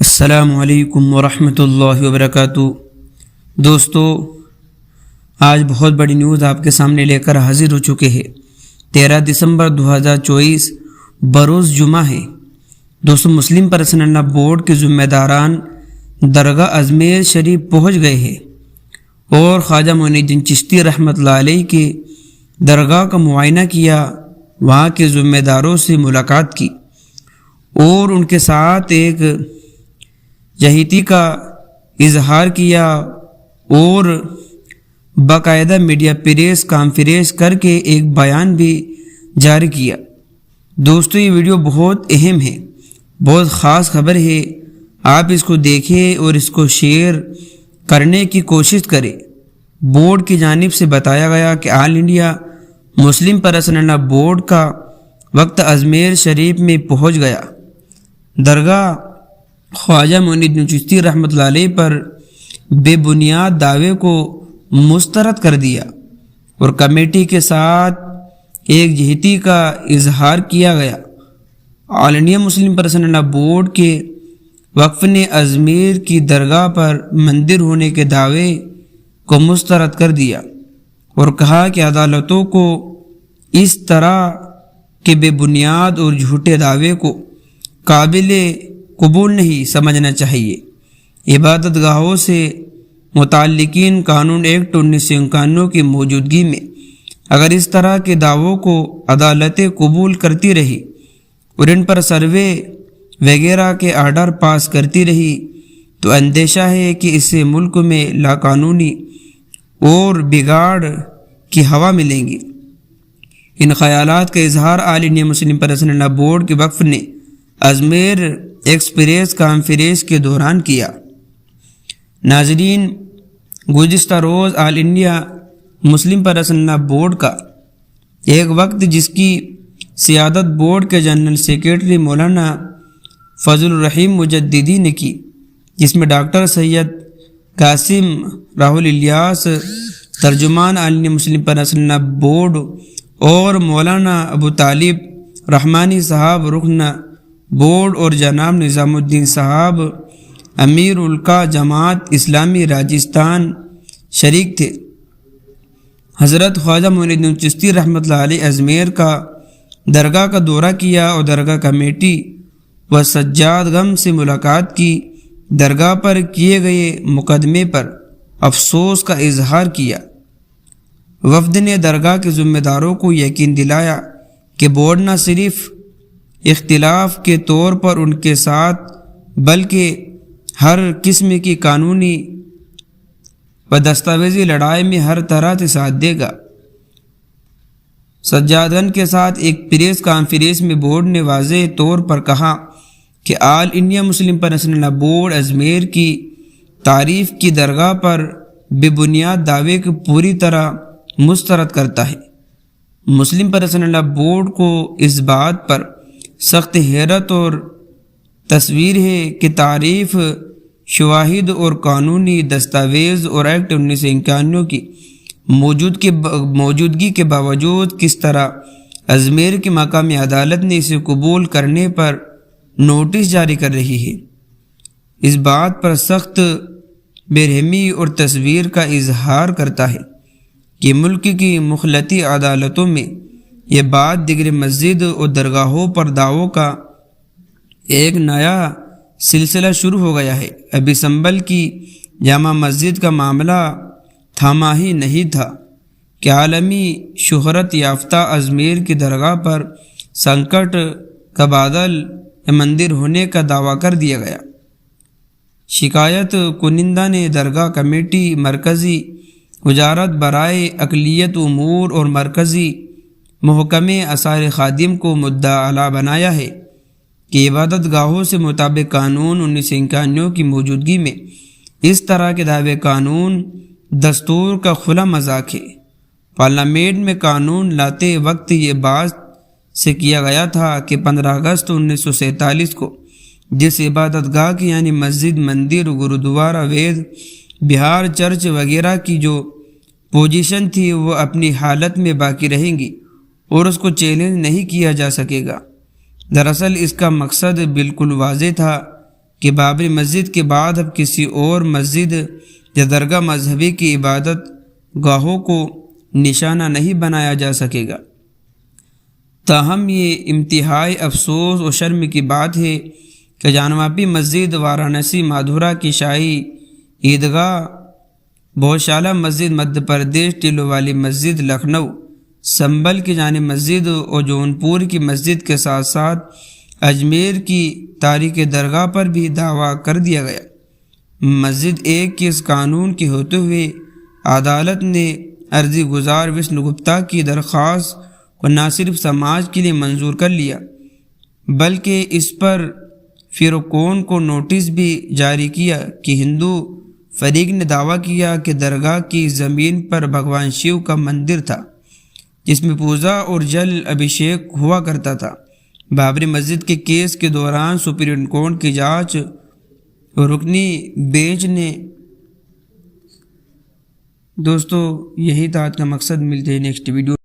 السلام علیکم ورحمۃ اللہ وبرکاتہ۔ دوستو، آج بہت بڑی نیوز آپ کے سامنے لے کر حاضر ہو چکے ہیں۔ 13 دسمبر 2024 بروز جمعہ ہے۔ دوستو، مسلم پرسنل لا بورڈ کے ذمہ داران درگاہ اجمیر شریف پہنچ گئے ہیں اور خواجہ معین الدین چشتی رحمۃ اللہ علیہ کے درگاہ کا معائنہ کیا، وہاں کے ذمہ داروں سے ملاقات کی اور ان کے ساتھ ایک یہیتی کا اظہار کیا اور باقاعدہ میڈیا پریس کانفرنس کر کے ایک بیان بھی جاری کیا۔ دوستو، یہ ویڈیو بہت اہم ہے، بہت خاص خبر ہے، آپ اس کو دیکھیں اور اس کو شیئر کرنے کی کوشش کریں۔ بورڈ کی جانب سے بتایا گیا کہ آل انڈیا مسلم پرسنل لا بورڈ کا وقت اجمیر شریف میں پہنچ گیا۔ درگاہ خواجہ معین الدین چشتی رحمۃ اللہ علیہ پر بے بنیاد دعوے کو مسترد کر دیا اور کمیٹی کے ساتھ ایک یہیتی کا اظہار کیا گیا۔ آل انڈیا مسلم پرسنل لا بورڈ کے وقف نے اجمیر کی درگاہ پر مندر ہونے کے دعوے کو مسترد کر دیا اور کہا کہ عدالتوں کو اس طرح کے بے بنیاد اور جھوٹے دعوے کو قابل قبول نہیں سمجھنا چاہیے۔ عبادت گاہوں سے متعلقین قانون ایکٹ 1991 کی موجودگی میں اگر اس طرح کے دعووں کو عدالتیں قبول کرتی رہی اور ان پر سروے وغیرہ کے آرڈر پاس کرتی رہی تو اندیشہ ہے کہ اس سے ملک میں لاقانونی اور بگاڑ کی ہوا ملیں گی۔ ان خیالات کا اظہار آل انڈیا مسلم پرسنل لا بورڈ کے وقف نے اجمیر ایکسپریس کانفرنس کے دوران کیا۔ ناظرین، گزشتہ روز آل انڈیا مسلم پرسنل لا بورڈ کا ایک وقت جس کی سیادت بورڈ کے جنرل سیکرٹری مولانا فضل الرحیم مجددی نے کی، جس میں ڈاکٹر سید قاسم راہل الیاس ترجمان آل انڈیا مسلم پرسنل لا بورڈ اور مولانا ابو طالب رحمانی صاحب رکن بورڈ اور جناب نظام الدین صاحب امیر القا جماعت اسلامی راجستھان شریک تھے۔ حضرت خواجہ معین الدین چشتی رحمۃ اللہ علیہ اجمیر کا درگاہ کا دورہ کیا اور درگاہ کمیٹی و سجاد غم سے ملاقات کی۔ درگاہ پر کیے گئے مقدمے پر افسوس کا اظہار کیا۔ وفد نے درگاہ کے ذمہ داروں کو یقین دلایا کہ بورڈ نہ صرف اختلاف کے طور پر ان کے ساتھ بلکہ ہر قسم کی قانونی و دستاویزی لڑائی میں ہر طرح سے ساتھ دے گا۔ سجادگن کے ساتھ ایک پریس کانفرنس میں بورڈ نے واضح طور پر کہا کہ آل انڈیا مسلم پرسنل لا بورڈ اجمیر کی تعریف کی درگاہ پر بے بنیاد دعوے کو پوری طرح مسترد کرتا ہے۔ مسلم پرسنل لا بورڈ کو اس بات پر سخت حیرت اور تصویر ہے کہ تعریف، شواہد اور قانونی دستاویز اور ایکٹ 1991 کی موجودگی کے باوجود کس طرح اجمیر کی مقامی عدالت نے اسے قبول کرنے پر نوٹس جاری کر رہی ہے۔ اس بات پر سخت بے-رحمی اور تصویر کا اظہار کرتا ہے کہ ملک کی مخلطی عدالتوں میں یہ بات دیگر مسجد اور درگاہوں پر دعووں کا ایک نیا سلسلہ شروع ہو گیا ہے۔ ابھی سنبل کی جامع مسجد کا معاملہ تھاما ہی نہیں تھا کہ عالمی شہرت یافتہ اجمیر کی درگاہ پر سنکٹ کا بادل مندر ہونے کا دعویٰ کر دیا گیا۔ شکایت کنندہ نے درگاہ کمیٹی، مرکزی وزارت برائے اقلیت امور اور مرکزی محکمہ آثار خادم کو مدعا اعلیٰ بنایا ہے کہ عبادت گاہوں سے مطابق قانون 1991 کی موجودگی میں اس طرح کے دعوے قانون دستور کا کھلا مذاق ہے۔ پارلیمنٹ میں قانون لاتے وقت یہ بات سے کیا گیا تھا کہ 15 اگست 1947 کو جس عبادت گاہ کی یعنی مسجد، مندر، گرودوارہ، وید بہار، چرچ وغیرہ کی جو پوزیشن تھی وہ اپنی حالت میں باقی رہیں گی اور اس کو چیلنج نہیں کیا جا سکے گا۔ دراصل اس کا مقصد بالکل واضح تھا کہ بابری مسجد کے بعد اب کسی اور مسجد یا درگاہ مذہبی کی عبادت گاہوں کو نشانہ نہیں بنایا جا سکے گا۔ تاہم یہ انتہائی افسوس و شرم کی بات ہے کہ جانواپی مسجد وارانسی مادھورا کی شاہی عیدگاہ، بہوشالہ مسجد مدھیہ پردیش، ٹیلو والی مسجد لکھنؤ، سنبل کی جانب مسجد اور جونپور کی مسجد کے ساتھ ساتھ اجمیر کی تاریخی درگاہ پر بھی دعویٰ کر دیا گیا۔ مسجد ایک کے اس قانون کے ہوتے ہوئے عدالت نے عرضی گزار وشنو گپتا کی درخواست کو نہ صرف سماج کے لیے منظور کر لیا بلکہ اس پر فریقون کو نوٹس بھی جاری کیا کہ ہندو فریق نے دعویٰ کیا کہ درگاہ کی زمین پر بھگوان شیو کا مندر تھا جس میں پوجا اور جل ابھیشیک ہوا کرتا تھا۔ بابری مسجد کے کیس کے دوران سپریم کورٹ کی جانچ رکنی بینچ نے دوستو یہی تھا آج کا مقصد۔ ملتے ہیں نیکسٹ ویڈیو۔